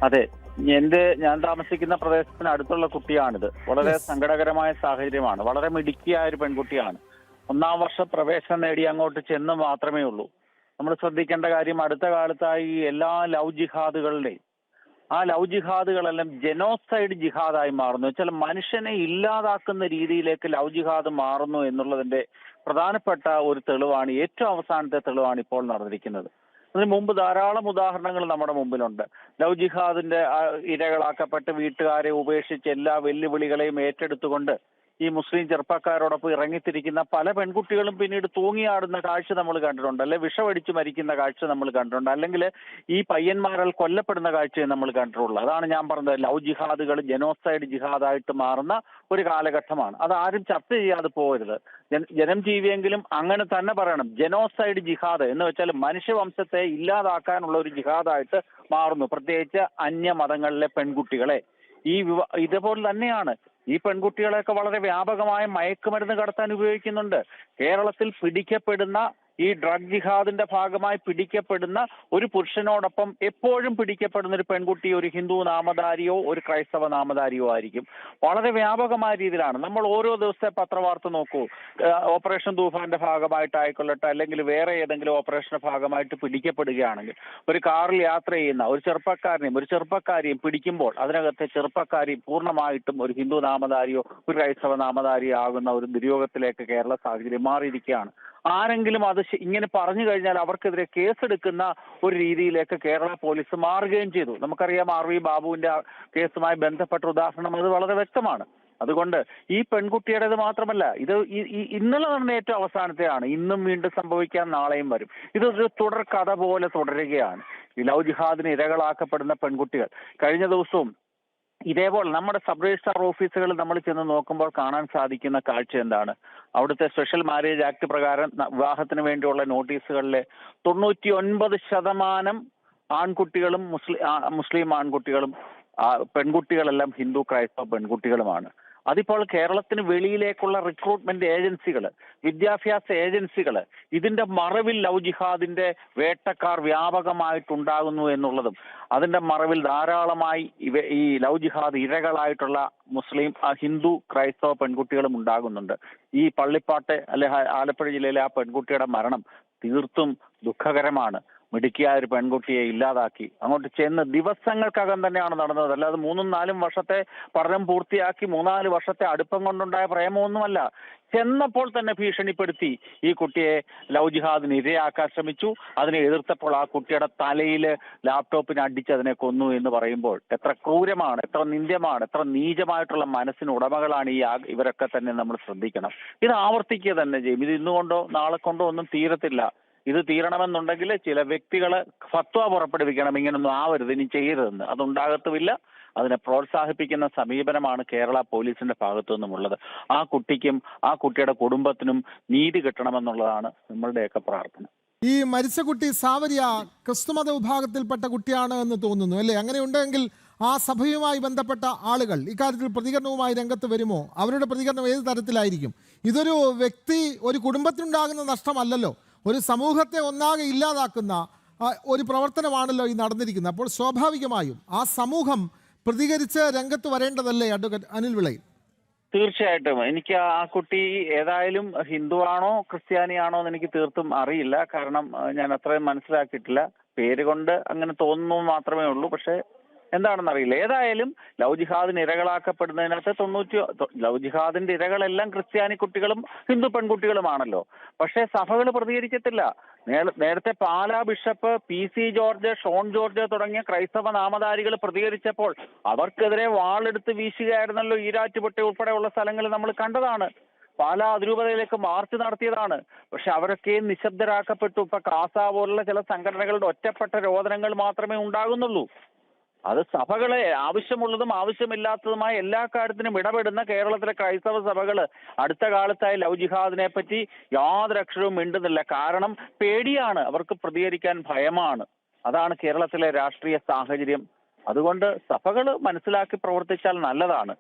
അതെ, ഞാൻ താമസിക്കുന്ന പ്രദേശത്തിന് അടുത്തുള്ള കുട്ടിയാണിത്. വളരെ സങ്കടകരമായ സാഹചര്യമാണ്. വളരെ മിടുക്കിയായ ഒരു പെൺകുട്ടിയാണ്. 1-ാം വർഷ പ്രവേശനം നേടി അങ്ങോട്ട് ചെന്ന് മാത്രമേ ഉള്ളൂ. നമ്മൾ ശ്രദ്ധിക്കേണ്ട കാര്യം, അടുത്ത കാലത്തായി എല്ലാ ലവ് ജിഹാദുകളുടെയും ലവ് ജിഹാദുകളെല്ലാം ജനോസൈഡ് ജിഹാദായി മാറുന്നു. വെച്ചാൽ മനുഷ്യനെ ഇല്ലാതാക്കുന്ന രീതിയിലേക്ക് ലവ് ജിഹാദ് മാറുന്നു എന്നുള്ളതിന്റെ പ്രധാനപ്പെട്ട ഒരു തെളിവാണ്, ഏറ്റവും അവസാനത്തെ തെളിവാണ് ഇപ്പോൾ നടന്നിരിക്കുന്നത്. അതിന് മുമ്പ് ധാരാളം ഉദാഹരണങ്ങൾ നമ്മുടെ മുമ്പിലുണ്ട്. ലവ് ജിഹാദിന്റെ ഇരകളാക്കപ്പെട്ട് വീട്ടുകാരെ ഉപേക്ഷിച്ച് എല്ലാ വെല്ലുവിളികളെയും ഏറ്റെടുത്തുകൊണ്ട് ഈ മുസ്ലിം ചെറുപ്പക്കാരോടൊപ്പം ഇറങ്ങിത്തിരിക്കുന്ന പല പെൺകുട്ടികളും പിന്നീട് തൂങ്ങിയാടുന്ന കാഴ്ച നമ്മൾ കണ്ടിട്ടുണ്ട്, അല്ലെ വിഷമടിച്ച് മരിക്കുന്ന കാഴ്ച നമ്മൾ കണ്ടിട്ടുണ്ട്, അല്ലെങ്കിൽ ഈ പയ്യന്മാരാൽ കൊല്ലപ്പെടുന്ന കാഴ്ചയും നമ്മൾ കണ്ടിട്ടുള്ളത്. അതാണ് ഞാൻ പറഞ്ഞത്, ലവ് ജിഹാദുകൾ ജനോസൈഡ് ജിഹാദായിട്ട് മാറുന്ന ഒരു കാലഘട്ടമാണ്. അത് ആരും ചർച്ച ചെയ്യാതെ പോകരുത്. ജനം ജീവിയെങ്കിലും അങ്ങനെ തന്നെ പറയണം. ജനോസൈഡ് ജിഹാദ് എന്ന് വെച്ചാൽ മനുഷ്യവംശത്തെ ഇല്ലാതാക്കാനുള്ള ഒരു ജിഹാദായിട്ട് മാറുന്നു, പ്രത്യേകിച്ച് അന്യമതങ്ങളിലെ പെൺകുട്ടികളെ. ഇതേപോലെ തന്നെയാണ് ഈ പെൺകുട്ടികളെയൊക്കെ വളരെ വ്യാപകമായ മയക്കുമരുന്ന് കടത്താൻ ഉപയോഗിക്കുന്നുണ്ട്. കേരളത്തിൽ പിടിക്കപ്പെടുന്ന ഈ ഡ്രഗ് ജിഹാദിന്റെ ഭാഗമായി പിടിക്കപ്പെടുന്ന ഒരു പുരുഷനോടൊപ്പം എപ്പോഴും പിടിക്കപ്പെടുന്ന ഒരു പെൺകുട്ടി ഒരു ഹിന്ദു നാമധാരിയോ ഒരു ക്രൈസ്തവ നാമധാരിയോ ആയിരിക്കും. വളരെ വ്യാപകമായ രീതിയിലാണ്. നമ്മൾ ഓരോ ദിവസത്തെ പത്രവാർത്ത നോക്കൂ. ഓപ്പറേഷൻ തൂഫാന്റെ ഭാഗമായിട്ടായിക്കൊള്ളട്ടെ, അല്ലെങ്കിൽ വേറെ ഏതെങ്കിലും ഓപ്പറേഷന്റെ ഭാഗമായിട്ട് പിടിക്കപ്പെടുകയാണെങ്കിൽ ഒരു കാറിൽ യാത്ര ചെയ്യുന്ന ഒരു ചെറുപ്പക്കാരിയും പിടിക്കുമ്പോൾ അതിനകത്തെ ചെറുപ്പക്കാരി പൂർണ്ണമായിട്ടും ഒരു ഹിന്ദു നാമധാരിയോ ഒരു ക്രൈസ്തവ നാമധാരിയോ ആകുന്ന ഒരു ദുര്യോഗത്തിലേക്ക് കേരള സാഹചര്യം മാറിയിരിക്കുകയാണ്. ആരെങ്കിലും അത് ഇങ്ങനെ പറഞ്ഞു കഴിഞ്ഞാൽ അവർക്കെതിരെ കേസെടുക്കുന്ന ഒരു രീതിയിലേക്ക് കേരള പോലീസ് മാറുകയും ചെയ്തു. നമുക്കറിയാം, RV ബാബുവിന്റെ കേസുമായി ബന്ധപ്പെട്ട ഉദാഹരണം അത് വളരെ വ്യക്തമാണ്. അതുകൊണ്ട് ഈ പെൺകുട്ടിയുടേത് മാത്രമല്ല, ഇത് ഇന്നലെ നടന്ന ഏറ്റവും അവസാനത്തെയാണ്. ഇന്നും വീണ്ടും സംഭവിക്കാൻ നാളെയും വരും. ഇതൊരു തുടർ കഥ പോലെ തുടരുകയാണ്. ഈ ലവ് ജിഹാദിന് ഇരകളാക്കപ്പെടുന്ന പെൺകുട്ടികൾ. കഴിഞ്ഞ ദിവസവും ഇതേപോലെ നമ്മുടെ സബ് രജിസ്ട്രാർ ഓഫീസുകളിൽ നമ്മൾ ചെന്ന് നോക്കുമ്പോൾ കാണാൻ സാധിക്കുന്ന കാഴ്ച എന്താണ്? അവിടുത്തെ സ്പെഷ്യൽ മാരേജ് ആക്ട് പ്രകാരം വിവാഹത്തിന് വേണ്ടിയുള്ള നോട്ടീസുകളിലെ 99% ആൺകുട്ടികളും മുസ്ലിം ആൺകുട്ടികളും പെൺകുട്ടികളെല്ലാം ഹിന്ദു ക്രൈസ്തവ പെൺകുട്ടികളുമാണ്. അതിപ്പോൾ കേരളത്തിന് വെളിയിലേക്കുള്ള റിക്രൂട്ട്മെന്റ് ഏജൻസികൾ, വിദ്യാഭ്യാസ ഏജൻസികൾ ഇതിന്റെ മറവിൽ ലവ് ജിഹാദിന്റെ വേട്ടക്കാർ വ്യാപകമായിട്ടുണ്ടാകുന്നു എന്നുള്ളതും, അതിന്റെ മറവിൽ ധാരാളമായി ഈ ലവ് ജിഹാദ് ഇരകളായിട്ടുള്ള ഹിന്ദു ക്രൈസ്തവ പെൺകുട്ടികളും ഉണ്ടാകുന്നുണ്ട്. ഈ പള്ളിപ്പാട്ടെ ആലപ്പുഴ ജില്ലയിലെ ആ പെൺകുട്ടിയുടെ മരണം തീർത്തും ദുഃഖകരമാണ്. മിടുക്കിയായ ഒരു പെൺകുട്ടിയെ ഇല്ലാതാക്കി അങ്ങോട്ട് ചെന്ന് ദിവസങ്ങൾക്കകം തന്നെയാണ് നടന്നത്. അല്ലാതെ 3-4 വർഷത്തെ പഠനം പൂർത്തിയാക്കി 3-4 വർഷത്തെ അടുപ്പം കൊണ്ടുണ്ടായ പ്രേമമൊന്നുമല്ല. ചെന്നപ്പോൾ തന്നെ ഭീഷണിപ്പെടുത്തി ഈ കുട്ടിയെ ലവ് ജിഹാദിന് ഇരയാക്കാൻ ശ്രമിച്ചു. അതിനെ എതിർത്തപ്പോൾ ആ കുട്ടിയുടെ തലയിൽ ലാപ്ടോപ്പിന് അടിച്ച് അതിനെ കൊന്നു എന്ന് പറയുമ്പോൾ എത്ര ക്രൂരമാണ്, എത്ര നിന്ദ്യമാണ്, എത്ര നീചമായിട്ടുള്ള മനസ്സിന് ഉടമകളാണ് ഇവരൊക്കെ തന്നെ നമ്മൾ ശ്രദ്ധിക്കണം. ഇത് ആവർത്തിക്കുക തന്നെ ചെയ്യും. ഇത് ഇന്നുകൊണ്ടോ നാളെ കൊണ്ടോ ഒന്നും തീരത്തില്ല. ഇത് തീരണമെന്നുണ്ടെങ്കിൽ ചില വ്യക്തികള് ഫത്വ പുറപ്പെടുവിക്കണം, ഇങ്ങനൊന്നും ആവരുത്, ഇനി ചെയ്യരുതെന്ന്. അതുണ്ടാകത്തുമില്ല. അതിനെ പ്രോത്സാഹിപ്പിക്കുന്ന സമീപനമാണ് കേരള പോലീസിന്റെ ഭാഗത്തു നിന്നുമുള്ളത്. ആ കുട്ടിക്കും ആ കുട്ടിയുടെ കുടുംബത്തിനും നീതി കിട്ടണമെന്നുള്ളതാണ് നമ്മളുടെയൊക്കെ പ്രാർത്ഥന. ഈ മരിച്ച കുട്ടി സാവരിയ ക്രിസ്തുമത വിഭാഗത്തിൽപ്പെട്ട കുട്ടിയാണ് എന്ന് തോന്നുന്നു, അല്ലേ? അങ്ങനെ ഉണ്ടെങ്കിൽ ആ സഭയുമായി ബന്ധപ്പെട്ട ആളുകൾ ഇക്കാര്യത്തിൽ പ്രതികരണവുമായി രംഗത്ത് വരുമോ? അവരുടെ പ്രതികരണം ഏത് തരത്തിലായിരിക്കും? ഇതൊരു ഒരു കുടുംബത്തിനുണ്ടാകുന്ന നഷ്ടമല്ലല്ലോ, ഒരു സമൂഹത്തെ ഒന്നാകെ ഇല്ലാതാക്കുന്ന ഒരു പ്രവർത്തനമാണല്ലോ ഈ നടന്നിരിക്കുന്നത്. അപ്പോൾ സ്വാഭാവികമായും ആ സമൂഹം പ്രതികരിച്ച് രംഗത്ത് വരേണ്ടതല്ലേ അഡ്വക്കേറ്റ് അനിൽ വിളയിൽ? തീർച്ചയായിട്ടും. എനിക്ക് ആ കുട്ടി ഏതായാലും ഹിന്ദുവാണോ ക്രിസ്ത്യാനിയാണോ എന്ന് എനിക്ക് തീർത്തും അറിയില്ല. കാരണം ഞാൻ അത്രയും മനസ്സിലാക്കിയിട്ടില്ല. പേര് കൊണ്ട് അങ്ങനെ തോന്നുന്നു മാത്രമേ ഉള്ളൂ. പക്ഷെ എന്താണെന്ന് അറിയില്ല. ഏതായാലും ലവ് ജിഹാദിന് ഇരകളാക്കപ്പെടുന്നതിനകത്ത് ലവ് ജിഹാദിന്റെ ഇരകളെല്ലാം ക്രിസ്ത്യാനി കുട്ടികളും ഹിന്ദു പെൺകുട്ടികളുമാണല്ലോ. പക്ഷേ സഭകൾ പ്രതികരിക്കത്തില്ല. നേരത്തെ പാലാ ബിഷപ്പ് PC ജോർജ്, ഷോൺ ജോർജ് തുടങ്ങിയ ക്രൈസ്തവ നാമധാരികൾ പ്രതികരിച്ചപ്പോൾ അവർക്കെതിരെ വാളെടുത്ത് വീശുകയായിരുന്നല്ലോ. ഈരാറ്റുപെട്ടി ഉൾപ്പെടെയുള്ള സ്ഥലങ്ങളിൽ നമ്മൾ കണ്ടതാണ്. പാലാ അതിരൂപതയിലേക്ക് മാർച്ച് നടത്തിയതാണ്. പക്ഷെ അവരൊക്കെ നിശബ്ദരാക്കപ്പെട്ടു. ഇപ്പൊ കാസ പോലുള്ള ചില സംഘടനകളുടെ ഒറ്റപ്പെട്ട രോദനങ്ങൾ മാത്രമേ ഉണ്ടാകുന്നുള്ളൂ. അത് സഭകളെ ആവശ്യമുള്ളതും ആവശ്യമില്ലാത്തതുമായ എല്ലാ കാര്യത്തിനും ഇടപെടുന്ന കേരളത്തിലെ ക്രൈസ്തവ സഭകള് അടുത്ത കാലത്തായി ലവ് ജിഹാദിനെ പറ്റി യാതൊരു അക്ഷരവും മിണ്ടുന്നില്ല. കാരണം പേടിയാണ്, അവർക്ക് പ്രതികരിക്കാൻ ഭയമാണ്. അതാണ് കേരളത്തിലെ രാഷ്ട്രീയ സാഹചര്യം. അതുകൊണ്ട് സഭകൾ മനസ്സിലാക്കി പ്രവർത്തിച്ചാൽ നല്ലതാണ്.